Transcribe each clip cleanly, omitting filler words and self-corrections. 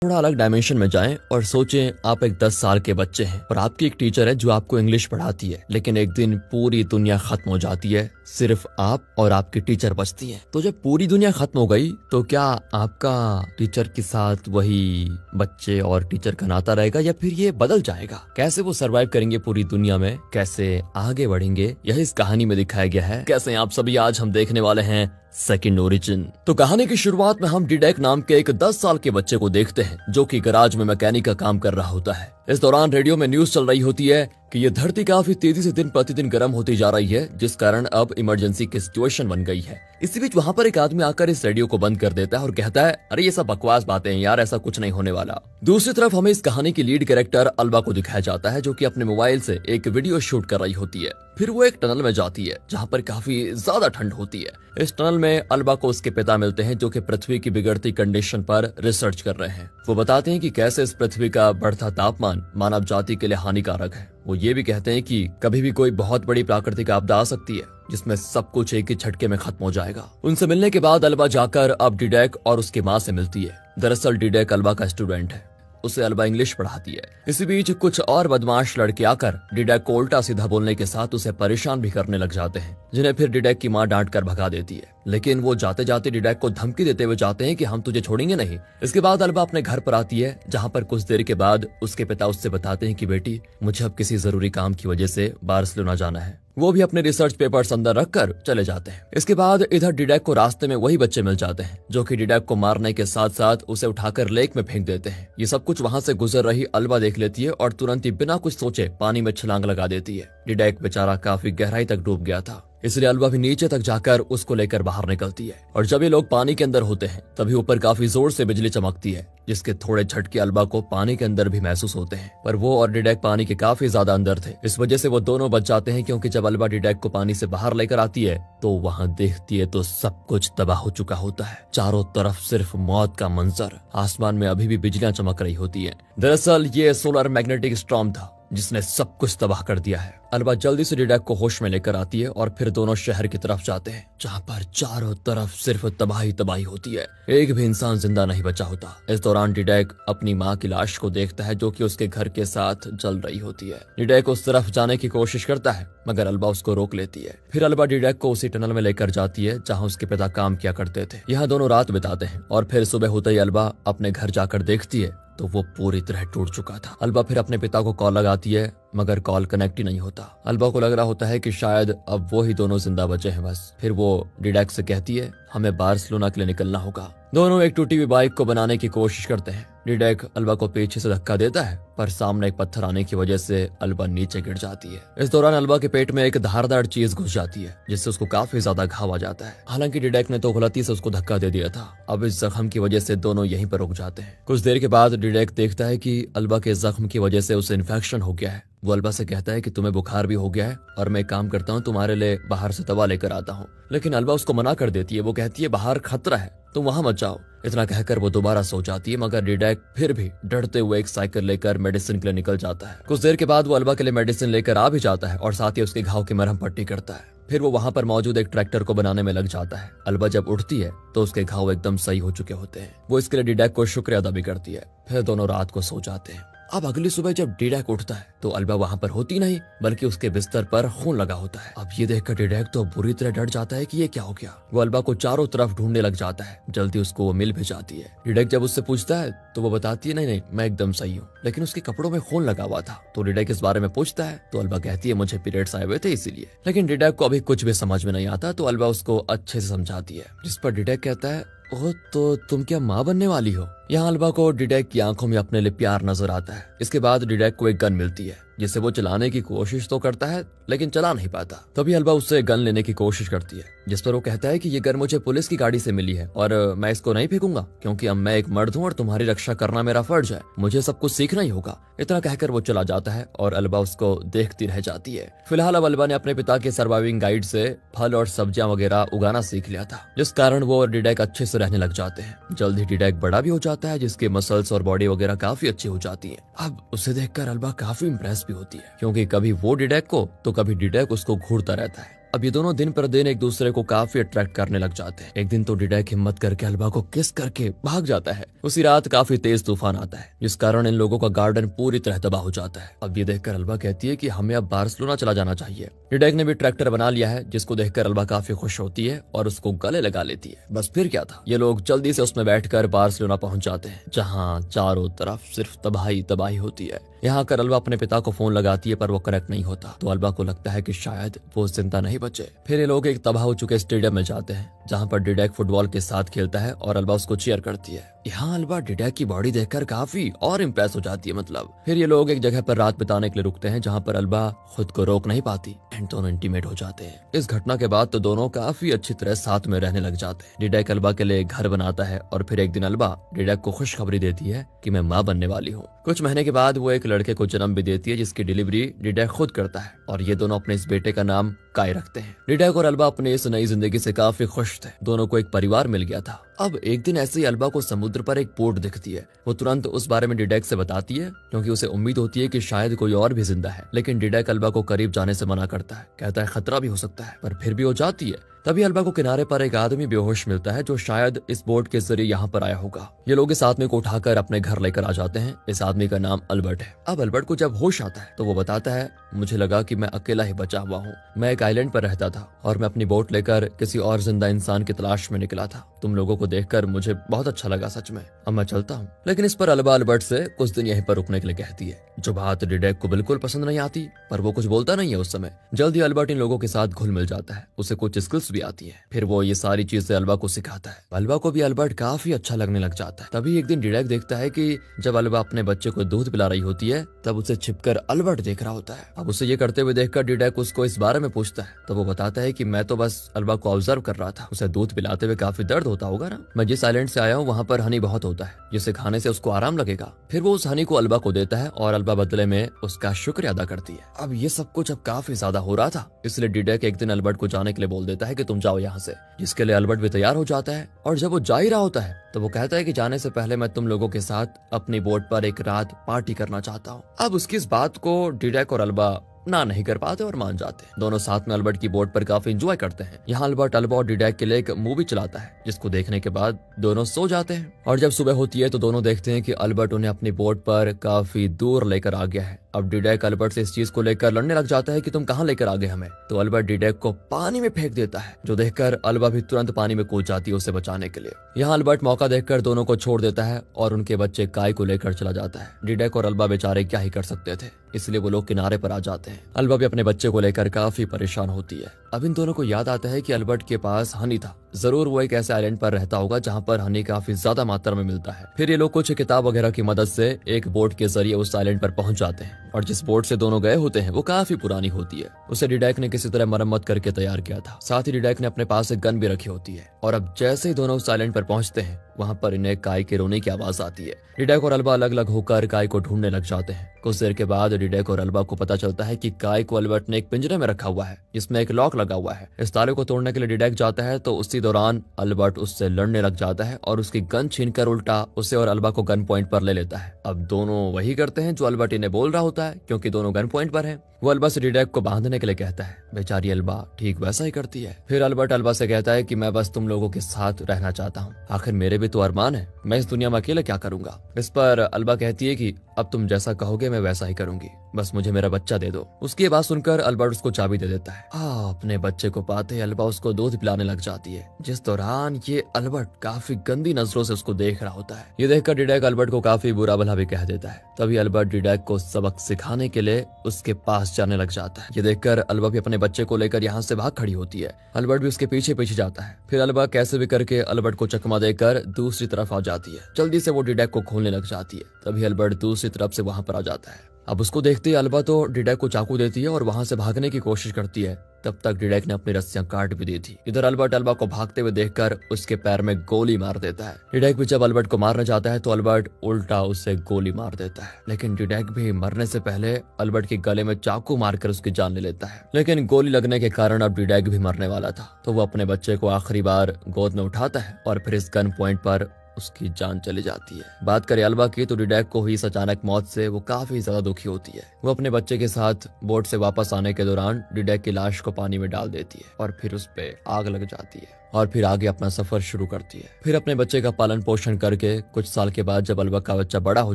थोड़ा अलग डायमेंशन में जाएं और सोचें आप एक 10 साल के बच्चे हैं और आपकी एक टीचर है जो आपको इंग्लिश पढ़ाती है, लेकिन एक दिन पूरी दुनिया खत्म हो जाती है, सिर्फ आप और आपकी टीचर बचती हैं। तो जब पूरी दुनिया खत्म हो गई तो क्या आपका टीचर के साथ वही बच्चे और टीचर का नाता रहेगा या फिर ये बदल जाएगा? कैसे वो सरवाइव करेंगे पूरी दुनिया में, कैसे आगे बढ़ेंगे, यही इस कहानी में दिखाया गया है। कैसे आप सभी, आज हम देखने वाले हैं सेकंड ओरिजिन। तो कहानी की शुरुआत में हम डिडेक नाम के एक 10 साल के बच्चे को देखते हैं जो कि गैराज में मैकेनिक का काम कर रहा होता है। इस दौरान रेडियो में न्यूज चल रही होती है कि ये धरती काफी तेजी से दिन प्रतिदिन गर्म होती जा रही है, जिस कारण अब इमरजेंसी की सिचुएशन बन गई है। इसी बीच वहाँ पर एक आदमी आकर इस रेडियो को बंद कर देता है और कहता है, अरे ये सब बकवास बातें हैं यार, ऐसा कुछ नहीं होने वाला। दूसरी तरफ हमें इस कहानी की लीड कैरेक्टर अल्बा को दिखाया जाता है जो कि अपने मोबाइल से एक वीडियो शूट कर रही होती है। फिर वो एक टनल में जाती है जहाँ पर काफी ज्यादा ठंड होती है। इस टनल में अल्बा को उसके पिता मिलते हैं जो कि पृथ्वी की बिगड़ती कंडीशन पर रिसर्च कर रहे हैं। वो बताते हैं कि कैसे इस पृथ्वी का बढ़ता तापमान मानव जाति के लिए हानिकारक है। वो ये भी कहते हैं कि कभी भी कोई बहुत बड़ी प्राकृतिक आपदा आ सकती है जिसमें सब कुछ एक ही झटके में खत्म हो जाएगा। उनसे मिलने के बाद अल्बा जाकर अब डिडेक और उसकी माँ से मिलती है। दरअसल डिडेक अल्बा का स्टूडेंट है, उसे अल्बा इंग्लिश पढ़ाती है। इसी बीच कुछ और बदमाश लड़के आकर डिडेक को उल्टा सीधा बोलने के साथ उसे परेशान भी करने लग जाते हैं, जिन्हें फिर डिडेक की माँ डांट कर भगा देती है। लेकिन वो जाते जाते डिडेक को धमकी देते हुए जाते हैं कि हम तुझे छोड़ेंगे नहीं। इसके बाद अल्बा अपने घर पर आती है जहाँ पर कुछ देर के बाद उसके पिता उससे बताते हैं कि बेटी, मुझे अब किसी जरूरी काम की वजह से बार्सिलोना जाना है। वो भी अपने रिसर्च पेपर्स अंदर रखकर चले जाते हैं। इसके बाद इधर डिडेक को रास्ते में वही बच्चे मिल जाते हैं जो कि डिडेक को मारने के साथ साथ उसे उठाकर लेक में फेंक देते हैं। ये सब कुछ वहाँ से गुजर रही अल्बा देख लेती है और तुरंत ही बिना कुछ सोचे पानी में छलांग लगा देती है। डिडेक बेचारा काफी गहराई तक डूब गया था, इसलिए अल्बा भी नीचे तक जाकर उसको लेकर बाहर निकलती है। और जब ये लोग पानी के अंदर होते हैं तभी ऊपर काफी जोर से बिजली चमकती है, जिसके थोड़े झटके अल्बा को पानी के अंदर भी महसूस होते हैं। पर वो और डिडेक पानी के काफी ज्यादा अंदर थे, इस वजह से वो दोनों बच जाते हैं, क्योंकि जब अल्बा डिडेक को पानी से बाहर लेकर आती है तो वहाँ देखती है तो सब कुछ तबाह हो चुका होता है। चारों तरफ सिर्फ मौत का मंजर, आसमान में अभी भी बिजलियां चमक रही होती है। दरअसल ये सोलर मैग्नेटिक स्टॉर्म था जिसने सब कुछ तबाह कर दिया है। अल्बा जल्दी से डिडेक को होश में लेकर आती है और फिर दोनों शहर की तरफ जाते हैं जहाँ पर चारों तरफ सिर्फ तबाही तबाही होती है, एक भी इंसान जिंदा नहीं बचा होता। इस दौरान डिडेक अपनी माँ की लाश को देखता है जो कि उसके घर के साथ जल रही होती है। डिडेक उस तरफ जाने की कोशिश करता है मगर अल्बा उसको रोक लेती है। फिर अल्बा डिडेक को उसी टनल में लेकर जाती है जहाँ उसके पिता काम किया करते थे। यहाँ दोनों रात बिताते हैं और फिर सुबह होते ही अल्बा अपने घर जाकर देखती है तो वो पूरी तरह टूट चुका था। अल्बा फिर अपने पिता को कॉल लगाती है मगर कॉल कनेक्ट ही नहीं होता। अल्बा को लग रहा होता है कि शायद अब वो ही दोनों जिंदा बचे हैं बस। फिर वो डिडेक से कहती है, हमें बार्सिलोना के लिए निकलना होगा। दोनों एक टूटी हुई बाइक को बनाने की कोशिश करते हैं। डिडेक अल्बा को पीछे से धक्का देता है पर सामने एक पत्थर आने की वजह से अल्बा नीचे गिर जाती है। इस दौरान अल्बा के पेट में एक धारदार चीज घुस जाती है जिससे उसको काफी ज्यादा घाव आ जाता है। हालांकि डिडेक ने तो गलती से उसको धक्का दे दिया था। अब इस जख्म की वजह से दोनों यहीं पर रुक जाते हैं। कुछ देर के बाद डिडेक देखता है कि अल्बा के जख्म की वजह से उसे इन्फेक्शन हो गया है। वो अल्बा से कहता है कि तुम्हें बुखार भी हो गया है और मैं काम करता हूँ, तुम्हारे लिए बाहर से दवा लेकर आता हूँ। लेकिन अल्बा उसको मना कर देती है। वो कहती है बाहर खतरा है, तुम वहां मत जाओ। इतना कहकर वो दोबारा सो जाती है मगर डिडेक फिर भी डरते हुए एक साइकिल लेकर मेडिसिन के लिए निकल जाता है। कुछ देर के बाद वो अल्बा के लिए मेडिसिन लेकर आ भी जाता है और साथ ही उसके घाव की मरहम पट्टी करता है। फिर वो वहां पर मौजूद एक ट्रैक्टर को बनाने में लग जाता है। अल्बा जब उठती है तो उसके घाव एकदम सही हो चुके होते हैं। वो इसके लिए डिडेक को शुक्रिया अदा भी करती है। फिर दोनों रात को सो जाते हैं। अब अगली सुबह जब डिडेक उठता है तो अल्बा वहां पर होती नहीं बल्कि उसके बिस्तर पर खून लगा होता है। अब ये देखकर डिडेक तो बुरी तरह डर जाता है कि ये क्या हो गया। वो अल्बा को चारों तरफ ढूंढने लग जाता है। जल्दी उसको वो मिल भी जाती है। डिडेक जब उससे पूछता है तो वो बताती है, नहीं नहीं मैं एकदम सही हूँ, लेकिन उसके कपड़ों में खून लगा हुआ था। तो डिडेक इस बारे में पूछता है तो अल्बा कहती है मुझे पीरियड्स आए हुए थे इसीलिए। लेकिन डिडेक को अभी कुछ भी समझ में नहीं आता तो अल्बा उसको अच्छे से समझाती है, जिस पर डिडेक कहता है, ओह तो तुम क्या माँ बनने वाली हो। यहाँ अल्बा को डिडेक की आंखों में अपने लिए प्यार नजर आता है। इसके बाद डिडेक को एक गन मिलती है जिसे वो चलाने की कोशिश तो करता है लेकिन चला नहीं पाता। तभी अल्बा उससे गन लेने की कोशिश करती है, जिस पर वो कहता है कि ये गन मुझे पुलिस की गाड़ी से मिली है और मैं इसको नहीं फेंकूंगा क्योंकि अब मैं एक मर्द हूँ और तुम्हारी रक्षा करना मेरा फर्ज है, मुझे सब कुछ सीखना ही होगा। इतना कहकर वो चला जाता है और अल्बा उसको देखती रह जाती है। फिलहाल अब अल्बा ने अपने पिता के सर्वाइविंग गाइड से फल और सब्जियां वगैरह उगाना सीख लिया था, जिस कारण वो और डिडेक अच्छे से रहने लग जाते हैं। जल्द ही डिडेक बड़ा भी हो जाता है जिसके मसल्स और बॉडी वगैरह काफी अच्छी हो जाती है। अब उसे देखकर अल्बा काफी इम्प्रेस भी होती है क्योंकि कभी वो डिडेक को तो कभी डिडेक उसको घूरता रहता है। अब ये दोनों दिन पर दिन एक दूसरे को काफी अट्रैक्ट करने लग जाते हैं। एक दिन तो डिडेक हिम्मत करके अल्बा को किस करके भाग जाता है। उसी रात काफी तेज तूफान आता है, जिस कारण इन लोगों का गार्डन पूरी तरह तबाह हो जाता है। अब ये देखकर अल्बा कहती है कि हमें अब बार्सिलोना चला जाना चाहिए। डिडेक ने भी ट्रैक्टर बना लिया है, जिसको देखकर अल्बा काफी खुश होती है और उसको गले लगा लेती है। बस फिर क्या था, ये लोग जल्दी से उसमें बैठकर बार्सिलोना पहुंच जाते हैं, जहां चारों तरफ सिर्फ तबाही तबाही होती है। यहाँ आकर अल्बा अपने पिता को फोन लगाती है, पर वो कनेक्ट नहीं होता, तो अल्बा को लगता है कि शायद वो जिंदा नहीं बचे। फिर ये लोग एक तबाह हो चुके स्टेडियम में जाते हैं, जहाँ पर डिडेक फुटबॉल के साथ खेलता है और अल्बा उसको चीयर करती है। यहाँ अल्बा डिडेक की बॉडी देखकर काफी और इम्प्रेस हो जाती है मतलब। फिर ये लोग एक जगह पर रात बिताने के लिए रुकते हैं, जहाँ पर अल्बा खुद को रोक नहीं पाती एंड दोनों इंटीमेट हो जाते हैं। इस घटना के बाद तो दोनों काफी अच्छी तरह साथ में रहने लग जाते हैं। डिडेक अल्बा के लिए घर बनाता है और फिर एक दिन अल्बा डिडेक को खुशखबरी देती है कि मैं माँ बनने वाली हूँ। कुछ महीने के बाद वो एक लड़के को जन्म भी देती है, जिसकी डिलीवरी डिडेक खुद करता है और ये दोनों अपने इस बेटे का नाम काय रखते हैं। डिडेक और अल्बा अपने इस नई जिंदगी से काफी खुश थे। दोनों को एक परिवार मिल गया था। अब एक दिन ऐसे ही अल्बा को समुद्र पर एक बोट दिखती है। वो तुरंत उस बारे में डिडेक से बताती है, क्योंकि उसे उम्मीद होती है कि शायद कोई और भी जिंदा है। लेकिन डिडेक अल्बा को करीब जाने से मना करता है, कहता है खतरा भी हो सकता है, पर फिर भी वो जाती है। तभी अल्बा को किनारे पर एक आदमी बेहोश मिलता है, जो शायद इस बोट के जरिए यहाँ पर आया होगा। ये लोग इस आदमी को उठाकर अपने घर लेकर आ जाते हैं। इस आदमी का नाम अल्बर्ट है। अब अल्बर्ट को जब होश आता है तो वो बताता है, मुझे लगा कि मैं अकेला ही बचा हुआ हूँ। मैं एक आइलैंड पर रहता था और मैं अपनी बोट लेकर किसी और जिंदा इंसान की तलाश में निकला था। तुम लोगों को देखकर मुझे बहुत अच्छा लगा, सच में। अब मैं चलता हूँ। लेकिन इस पर अल्बा अल्बर्ट से कुछ दिन यहीं पर रुकने के लिए कहती है, जो बात डिडेक को बिल्कुल पसंद नहीं आती, पर वो कुछ बोलता नहीं है उस समय। जल्दी अल्बर्ट इन लोगों के साथ घुल मिल जाता है। उसे कुछ स्किल्स भी आती है। फिर वो ये सारी चीजें अल्बा को सिखाता है। अल्बा को भी अल्बर्ट काफी अच्छा लगने लग जाता है। तभी एक दिन डिडेक देखता है कि जब अल्बा अपने बच्चे को दूध पिला रही होती है, तब उसे छिपकर अल्बर्ट देख रहा होता है। अब उसे ये करते हुए देखकर डिडेक उसको इस बारे में पूछता है, तो वो बताता है कि मैं तो बस अल्बा को ऑब्जर्व कर रहा था। उसे दूध पिलाते हुए काफी दर्द होता होगा ना। मैं जिस आइलैंड से आया हूँ वहाँ पर हनी बहुत होता है, जिसे खाने से उसको आराम लगेगा। फिर वो उस हनी को अल्बा को देता है और अल्बा बदले में उसका शुक्रिया अदा करती है। अब ये सब कुछ अब काफी ज्यादा हो रहा था, इसलिए डिडेक एक दिन अल्बर्ट को जाने के लिए बोल देता है कि तुम जाओ यहाँ से, जिसके लिए अल्बर्ट भी तैयार हो जाता है। और जब वो जा ही रहा होता है तो वो कहता है कि जाने से पहले मैं तुम लोगों के साथ अपनी बोट पर एक रात पार्टी करना चाहता हूँ। अब उसकी इस बात को डिडेक और अल्बा ना नहीं कर पाते और मान जाते हैं। दोनों साथ में अल्बर्ट की बोट पर काफी एंजॉय करते हैं। यहाँ अल्बर्ट अल्बा और डिडेक के लिए एक मूवी चलाता है, जिसको देखने के बाद दोनों सो जाते हैं। और जब सुबह होती है तो दोनों देखते हैं कि अल्बर्ट उन्हें अपनी बोट पर काफी दूर लेकर आ गया है। अब डिडेक अल्बर्ट से इस चीज को लेकर लड़ने लग जाता है कि तुम कहाँ लेकर आ गए हमें। तो अल्बर्ट डिडेक को पानी में फेंक देता है, जो देखकर अल्बा भी तुरंत पानी में कूद जाती है उसे बचाने के लिए। यहाँ अल्बर्ट मौका देखकर दोनों को छोड़ देता है और उनके बच्चे काय को लेकर चला जाता है। डिडेक और अल्बा बेचारे क्या ही कर सकते थे, इसलिए वो लोग किनारे पर आ जाते हैं। अल्बा भी अपने बच्चे को लेकर काफी परेशान होती है। अब इन दोनों को याद आता है कि अल्बर्ट के पास हनी था। जरूर वो एक ऐसे आइलैंड पर रहता होगा जहाँ पर हनी काफी ज्यादा मात्रा में मिलता है। फिर ये लोग कुछ किताब वगैरह की मदद से एक बोट के जरिए उस आइलैंड पर पहुंच जाते हैं। और जिस बोट से दोनों गए होते हैं वो काफी पुरानी होती है। उसे डिडेक ने किसी तरह मरम्मत करके तैयार किया था। साथ ही डिडेक ने अपने पास एक गन भी रखी होती है। और अब जैसे ही दोनों उस आइलैंड पर पहुंचते हैं, वहाँ पर इन्हें काय के रोने की आवाज आती है। डिडेक और अल्बा अलग अलग होकर काय को ढूंढने लग जाते हैं। कुछ देर के बाद डिडेक और अल्बा को पता चलता है कि काय को अल्बर्ट ने एक पिंजरे में रखा हुआ है, जिसमें एक लॉक लगा हुआ है। इस ताले को तोड़ने के लिए डिडेक जाता है, तो उसी दौरान अल्बर्ट उससे लड़ने लग जाता है और उसकी गन छीनकर उल्टा उसे और अल्बा को गन पॉइंट पर ले लेता है। अब दोनों वही करते हैं जो अल्बर्ट इन्हें बोल रहा होता है, क्योंकि दोनों गन पॉइंट पर हैं। वो अल्बा से डिडेक को बांधने के लिए कहता है। बेचारी अल्बा ठीक वैसा ही करती है। फिर अल्बर्ट अल्बा से कहता है कि मैं बस तुम लोगों के साथ रहना चाहता हूँ, आखिर मेरे भी तो अरमान है, मैं इस दुनिया में अकेले क्या करूंगा। इस पर अल्बा कहती है कि अब तुम जैसा कहोगे मैं वैसा ही करूंगी, बस मुझे मेरा बच्चा दे दो। उसकी ये बात सुनकर अल्बर्ट उसको चाबी दे देता है। अपने बच्चे को पाते अल्बा उसको दूध पिलाने लग जाती है, जिस दौरान ये अल्बर्ट काफी गंदी नजरों से उसको देख रहा होता है। ये देखकर डिडेक अल्बर्ट को काफी बुरा भला भी कह देता है। तभी अल्बर्ट डिडेक को सबक सिखाने के लिए उसके पास जाने लग जाता है। ये देखकर अल्बा भी अपने बच्चे को लेकर यहाँ से भाग खड़ी होती है। अल्बर्ट भी उसके पीछे पीछे जाता है। फिर अल्बा कैसे भी करके अल्बर्ट को चकमा देकर दूसरी तरफ आ जाती है। जल्दी से वो डिडेक को खोलने लग जाती है। तभी अल्बर्ट दूसरी तरफ से वहां पर आ जाता है। अब उसको देखते ही अल्बा तो डिडेक को चाकू देती है और वहां से भागने की कोशिश करती है। तब तक डिडेक ने अपनी रस्सियां काट भी दी थी। इधर अल्बर्ट अल्बा को भागते हुए देखकर उसके पैर में गोली मार देता है। डिडेक भी जब अल्बर्ट को मारना चाहता है तो अल्बर्ट उल्टा उससे गोली मार देता है। लेकिन डिडेक भी मरने से पहले अल्बर्ट के गले में चाकू मारकर उसकी जान ले लेता है। लेकिन गोली लगने के कारण अब डिडेक भी मरने वाला था, तो वो अपने बच्चे को आखिरी बार गोद में उठाता है और फिर इस गन पॉइंट पर उसकी जान चली जाती है। बात करें अलवा की तो डिडेक को हुई इस अचानक मौत से वो काफी ज्यादा दुखी होती है। वो अपने बच्चे के साथ बोट से वापस आने के दौरान डिडेक की लाश को पानी में डाल देती है और फिर उस पे आग लग जाती है और फिर आगे अपना सफर शुरू करती है। फिर अपने बच्चे का पालन पोषण करके कुछ साल के बाद जब अलवा का बच्चा बड़ा हो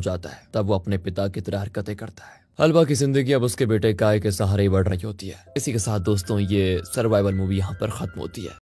जाता है तब वो अपने पिता की तरह हरकतें करता है। अलवा की जिंदगी अब उसके बेटे काय के सहारे बढ़ रही होती है। इसी के साथ दोस्तों ये सर्वाइवल मूवी यहाँ पर खत्म होती है।